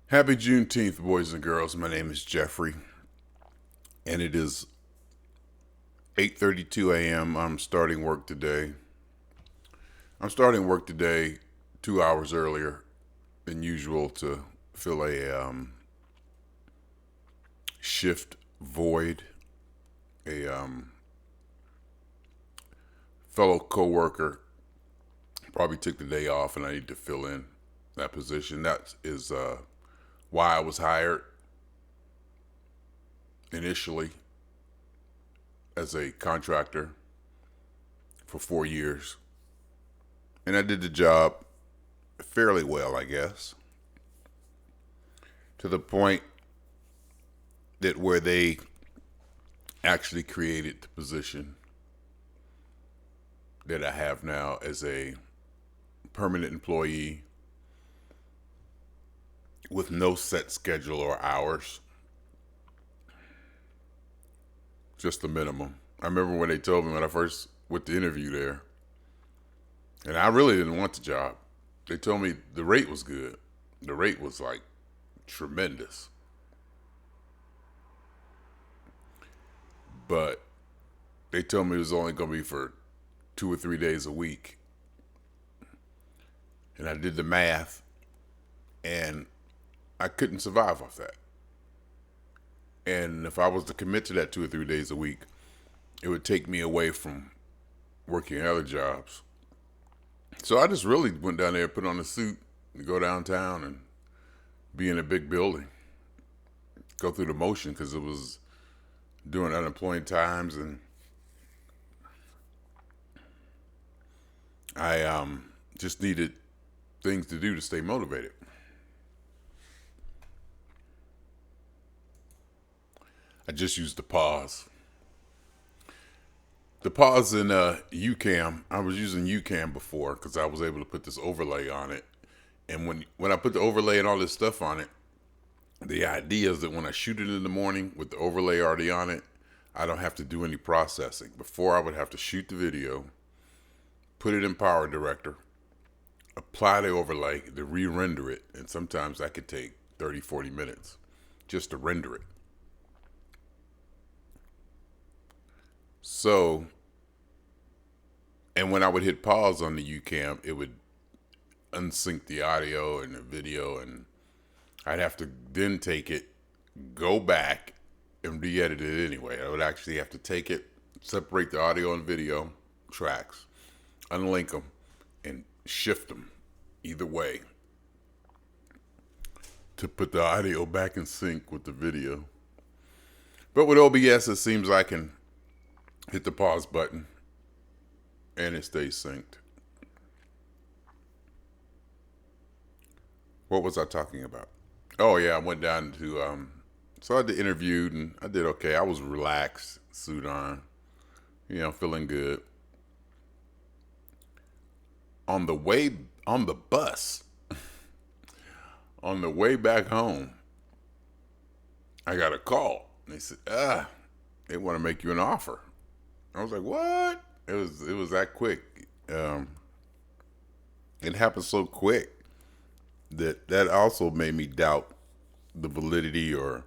Happy Juneteenth, boys and girls. My name is Jeffrey, and it is 8:32 a.m. I'm starting work today. I'm starting work today 2 hours earlier than usual to fill a shift void. A fellow coworker probably took the day off, and I need to fill in that position. That is why I was hired initially as a contractor for 4 years. And I did the job fairly well, I guess, to the point that where they actually created the position that I have now as a permanent employee with no set schedule or hours, just the minimum. I remember when they told me when I first went to interview there, and I really didn't want the job. They told me the rate was good. The rate was like tremendous. But they told me it was only going to be for 2 or 3 days a week. And I did the math, and I couldn't survive off that. And if I was to commit to that 2 or 3 days a week, it would take me away from working other jobs. So I just really went down there, put on a suit, and go downtown and be in a big building, go through the motion because it was during unemployment times, and I just needed things to do to stay motivated. I just used the pause. The pause in UCAM, I was using UCAM before because I was able to put this overlay on it. And when I put the overlay and all this stuff on it, the idea is that when I shoot it in the morning with the overlay already on it, I don't have to do any processing. Before, I would have to shoot the video, put it in Power Director, apply the overlay, to re-render it, and sometimes that could take 30, 40 minutes just to render it. So, and when I would hit pause on the UCAM, it would unsync the audio and the video, and I'd have to then take it, go back, and re-edit it anyway. I would actually have to take it, separate the audio and video tracks, unlink them, and shift them either way to put the audio back in sync with the video. But with OBS, it seems I can hit the pause button and it stays synced. What was I talking about? Oh yeah, I went down to so I did interviewed and I did okay. I was relaxed, suit on, feeling good. On the way on the bus, on the way back home, I got a call. They said, they want to make you an offer. I was like, what? It was that quick. It happened so quick that also made me doubt the validity or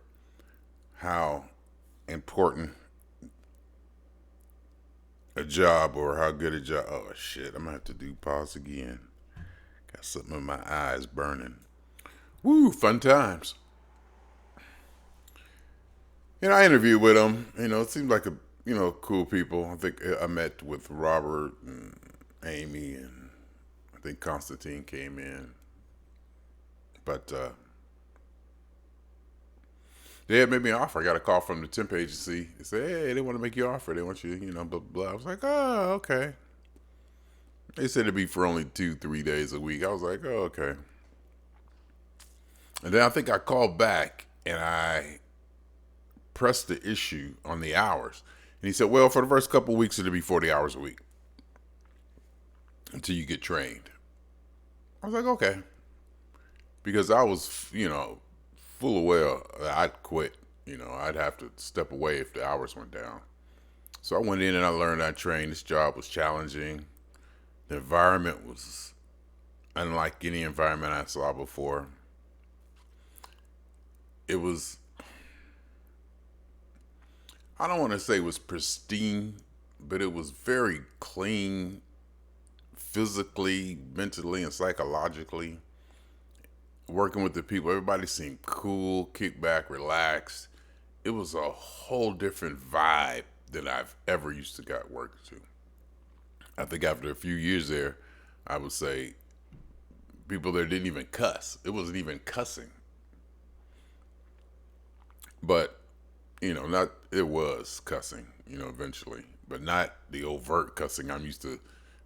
how important a job or how good a job. Oh shit! I'm gonna have to do pause again. Got something in my eyes burning. Woo! Fun times. I interviewed with them. It seemed like cool people. I think I met with Robert and Amy, and I think Constantine came in. But they had made me an offer. I got a call from the temp agency. They said, hey, they want to make you an offer. They want you, blah, blah, blah. I was like, oh, okay. They said it'd be for only 2-3 days a week. I was like, oh, okay. And then I think I called back and I pressed the issue on the hours. And he said, well, for the first couple of weeks, it'll be 40 hours a week until you get trained. I was like, okay. Because I was, full aware that I'd quit. I'd have to step away if the hours went down. So I went in and I learned, I trained. This job was challenging. The environment was unlike any environment I saw before. it was, I don't want to say it was pristine, but it was very clean physically, mentally, and psychologically. Working with the people, everybody seemed cool, kick back, relaxed. It was a whole different vibe than I've ever used to got work to. I think after a few years there, I would say people there didn't even cuss. It wasn't even cussing. But, not it was cussing, eventually, but not the overt cussing I'm used to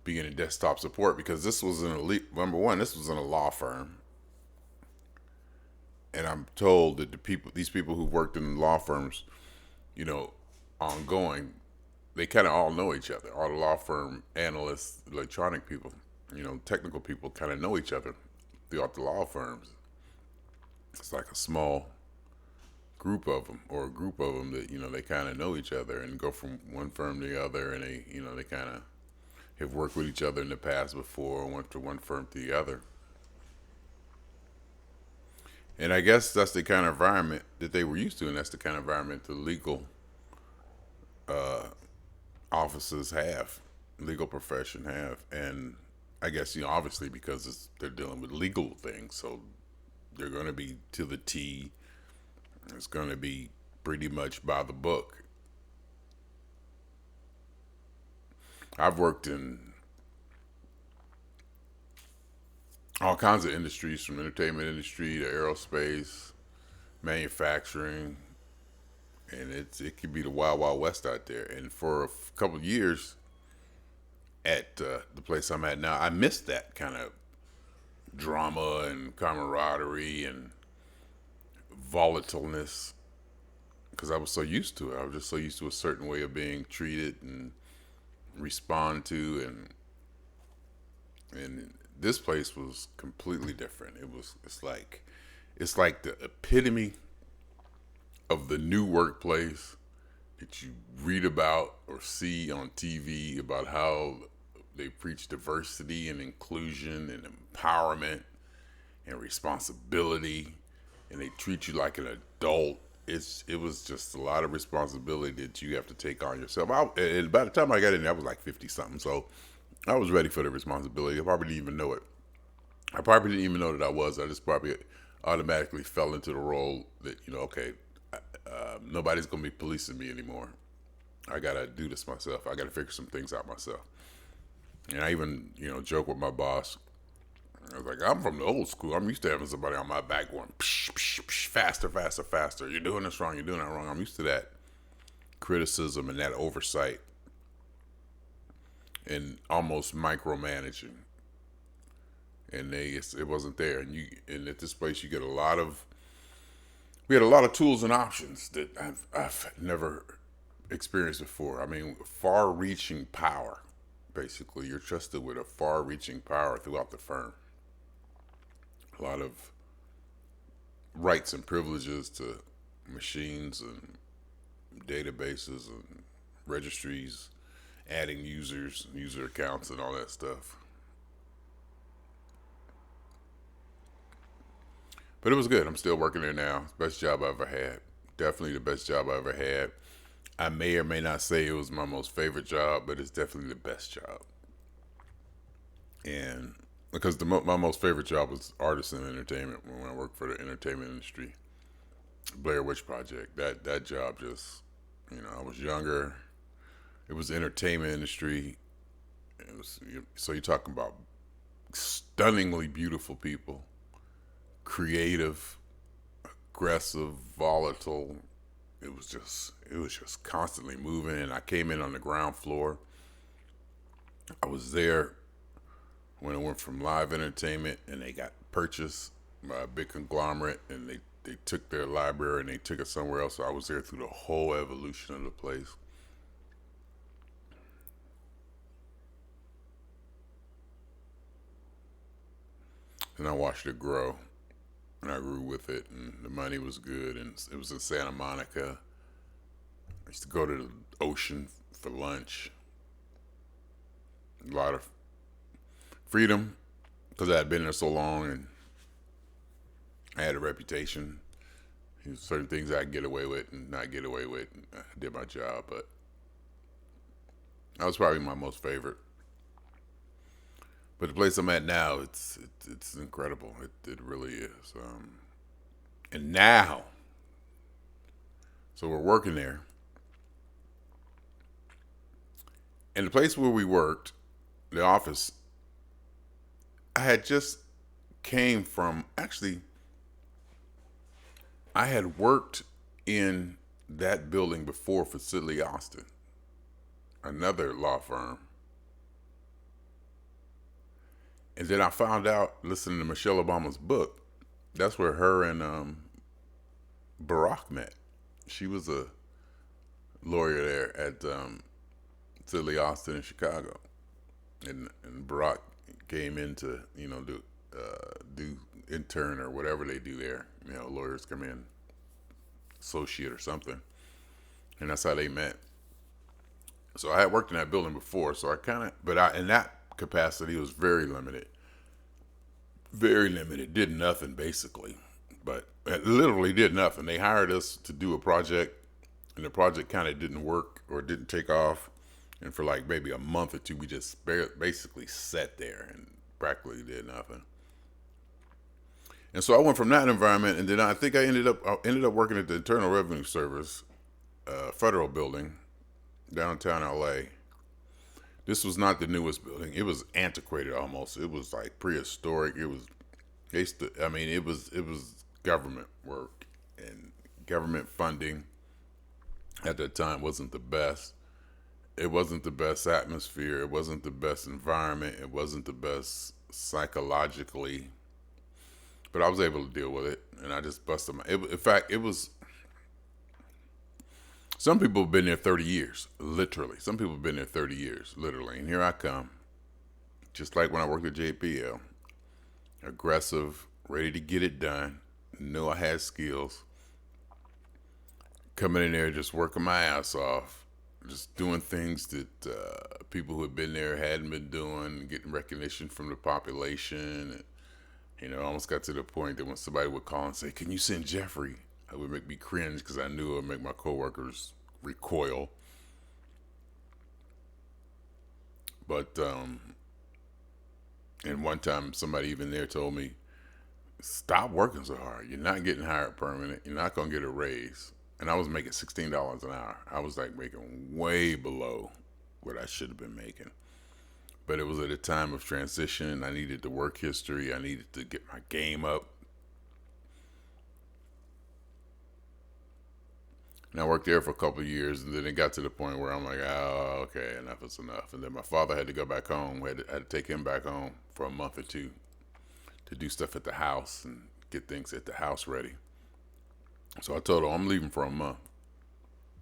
being in desktop support because this was an elite number one, this was in a law firm. And I'm told that these people who worked in law firms, you know, ongoing, they kind of all know each other. All the law firm analysts, electronic people, technical people kind of know each other throughout the law firms. It's like a small group of them or a group of them that, they kind of know each other and go from one firm to the other. And they kind of have worked with each other in the past before, went from one firm to the other. And I guess that's the kind of environment that they were used to, and that's the kind of environment the legal offices have, legal profession have. And I guess, obviously because they're dealing with legal things, so they're going to be to the T. It's going to be pretty much by the book. I've worked in all kinds of industries, from entertainment industry to aerospace, manufacturing, and it can be the wild wild west out there. And for a couple of years at the place I'm at now, I missed that kind of drama and camaraderie and volatileness because I was so used to it. I was just so used to a certain way of being treated and respond to, and this place was completely different. It's like the epitome of the new workplace that you read about or see on TV about how they preach diversity and inclusion and empowerment and responsibility, and they treat you like an adult. It was just a lot of responsibility that you have to take on yourself. And by the time I got in there, I was like 50 something, so I was ready for the responsibility. I probably didn't even know it. I probably didn't even know that I was. I just probably automatically fell into the role that, okay, nobody's going to be policing me anymore. I got to do this myself. I got to figure some things out myself. And I even, joke with my boss. I was like, I'm from the old school. I'm used to having somebody on my back going, psh, psh, psh, faster, faster, faster. You're doing this wrong. You're doing that wrong. I'm used to that criticism and that oversight and almost micromanaging. And it wasn't there. And at this place, you get we had a lot of tools and options that I've never experienced before. I mean, far-reaching power. Basically, you're trusted with a far-reaching power throughout the firm. A lot of rights and privileges to machines and databases and registries, adding users, user accounts, and all that stuff. But it was good. I'm still working there now. Best job I ever had. Definitely the best job I ever had. I may or may not say it was my most favorite job, but it's definitely the best job. And because my most favorite job was artisan entertainment when I worked for the entertainment industry. Blair Witch Project. That job just, I was younger. It was the entertainment industry. So you're talking about stunningly beautiful people, creative, aggressive, volatile. It was just constantly moving. And I came in on the ground floor. I was there when it went from live entertainment and they got purchased by a big conglomerate, and they took their library and they took it somewhere else. So I was there through the whole evolution of the place. And I watched it grow, and I grew with it, and the money was good, and it was in Santa Monica. I used to go to the ocean for lunch. A lot of freedom because I had been there so long and I had a reputation. Certain things I get away with and not get away with. I did my job, but that was probably my most favorite. But the place I'm at now, it's incredible. It really is. And now, so we're working there, and the place where we worked, the office, I had just came from. Actually, I had worked in that building before for Sidley Austin, another law firm. And then I found out, listening to Michelle Obama's book, that's where her and Barack met. She was a lawyer there at Sidley Austin in Chicago, and Barack came in to do intern or whatever they do there. Lawyers come in, associate or something, and that's how they met. So I had worked in that building before, so I kind of, but in that capacity, it was very limited. Did nothing basically, but literally did nothing. They hired us to do a project, and the project kind of didn't work or didn't take off. And for like maybe a month or two, we just basically sat there and practically did nothing. And so I went from that environment, and then I think I ended up working at the Internal Revenue Service, federal building, downtown LA. This was not the newest building. It was antiquated almost. It was like prehistoric. It was government work, and government funding at that time wasn't the best. It wasn't the best atmosphere. It wasn't the best environment. It wasn't the best psychologically. But I was able to deal with it, and I just busted in fact, it was. Some people have been there 30 years, literally. Some people have been there 30 years, literally. And here I come, just like when I worked at JPL, aggressive, ready to get it done, knew I had skills, coming in there just working my ass off, just doing things that people who had been there hadn't been doing, getting recognition from the population. Almost got to the point that when somebody would call and say, "Can you send Jeffery?" It would make me cringe because I knew it would make my coworkers recoil. But and one time somebody even there told me, "Stop working so hard. You're not getting hired permanent. You're not gonna get a raise." And I was making $16 an hour. I was like making way below what I should have been making. But it was at a time of transition. I needed the work history. I needed to get my game up. And I worked there for a couple of years, and then it got to the point where I'm like, "Oh, okay, enough is enough." And then my father had to go back home. Had to take him back home for a month or two to do stuff at the house and get things at the house ready. So I told him, "I'm leaving for a month."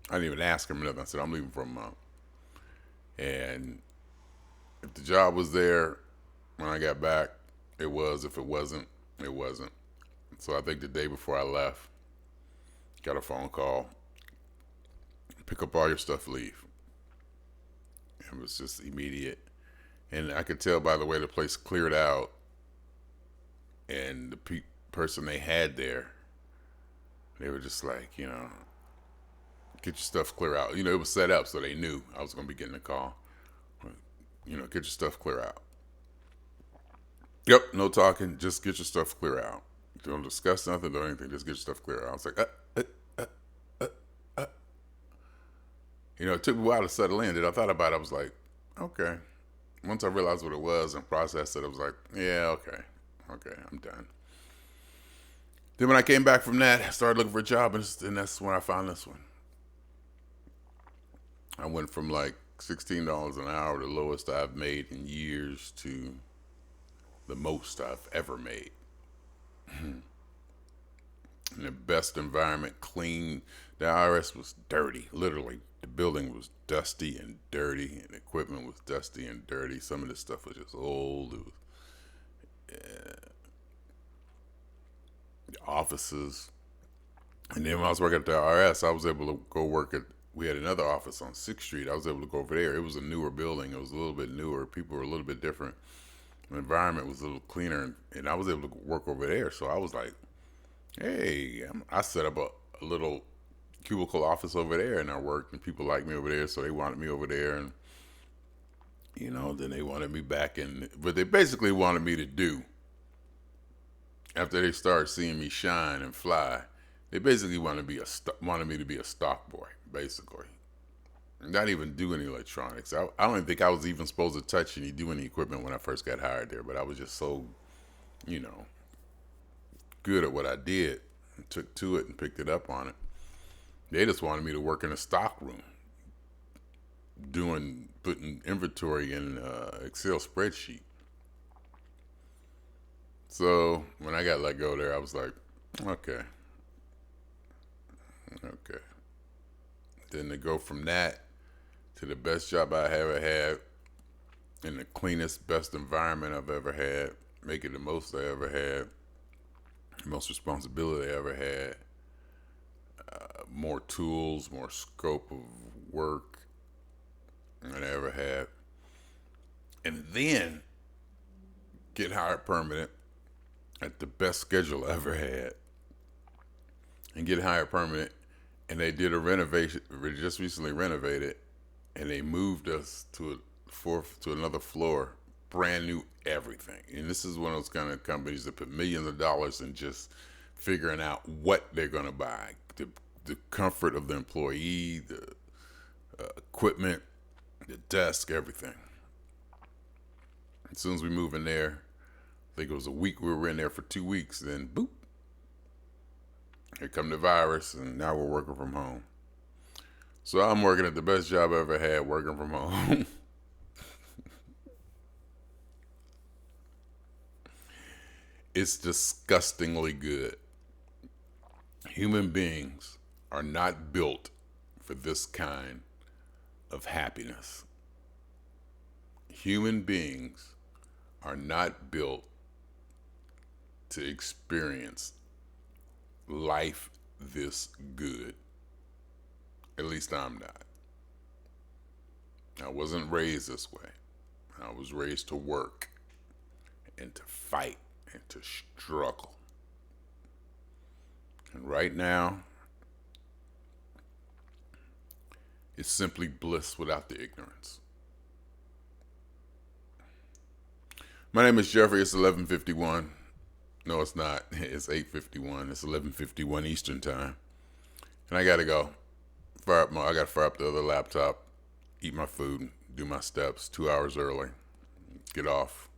I didn't even ask him nothing. I said, "I'm leaving for a month." And if the job was there when I got back, it was. If it wasn't, it wasn't. So I think the day before I left, got a phone call. "Pick up all your stuff, leave." It was just immediate. And I could tell by the way the place cleared out and the person they had there, they were just like, "Get your stuff, clear out." It was set up so they knew I was going to be getting a call. "Get your stuff, clear out." Yep, no talking. Just get your stuff, clear out. Don't discuss nothing, don't anything. Just get your stuff, clear out. I was like, it took me a while to settle in. I thought about it. I was like, okay. Once I realized what it was and processed it, I was like, yeah, okay, I'm done. Then when I came back from that, I started looking for a job, and that's when I found this one. I went from like $16 an hour, the lowest I've made in years, to the most I've ever made. In the best environment, clean. The IRS was dirty, literally. The building was dusty and dirty, and the equipment was dusty and dirty. Some of the stuff was just old. It was the offices. And then when I was working at the IRS, I was able to go work at. We had another office on 6th Street. I was able to go over there. It was a newer building. It was a little bit newer. People were a little bit different. The environment was a little cleaner, and I was able to work over there. So I was like, Hey, I set up a little cubicle office over there, and I worked, and people liked me over there, so they wanted me over there, and then they wanted me back in. But they basically wanted me to do after they started seeing me shine and fly. They basically wanted me to be a stock boy, basically. Not even do any electronics. I don't even think I was even supposed to do any equipment when I first got hired there. But I was just so, you know, good at what I did, and took to it and picked it up on it. They just wanted me to work in a stock room, putting inventory in an Excel spreadsheet. So when I got let go there, I was like, okay, okay. Then to go from that to the best job I ever had, in the cleanest, best environment I've ever had, making the most I ever had, most responsibility I ever had, more tools, more scope of work than I ever had. And then get hired permanent at the best schedule I ever had. And get hired permanent. And they did a renovation, just recently renovated, and they moved us to another floor, brand new everything. And this is one of those kind of companies that put millions of dollars in just figuring out what they're going to buy, the comfort of the employee, the equipment, the desk, everything. As soon as we moved in there, I think it was a week, we were in there for 2 weeks, then boop, here come the virus, and now we're working from home. So I'm working at the best job I ever had, working from home. It's disgustingly good. Human beings are not built for this kind of happiness. Human beings are not built to experience life this good. At least I'm not. I wasn't raised this way. I was raised to work and to fight and to struggle. And right now, it's simply bliss without the ignorance. My name is Jeffery. It's 11:51. No, it's not. It's 8:51. It's 11:51 Eastern time. And I gotta go. I gotta fire up the other laptop, eat my food, do my steps 2 hours early, get off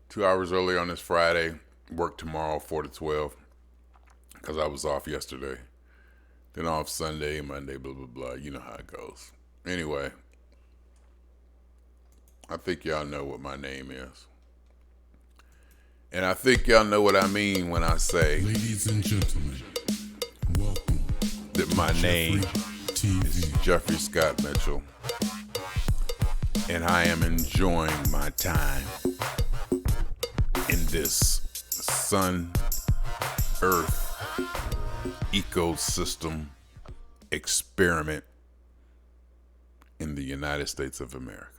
2 hours early on this Friday, work tomorrow 4 to 12, because I was off yesterday. Then off Sunday, Monday, blah, blah, blah. You know how it goes. Anyway, I think y'all know what my name is. And I think y'all know what I mean when I say, ladies and gentlemen, welcome that my name is Jeffrey Scott Mitchell, and I am enjoying my time in this sun, earth, ecosystem experiment in the United States of America.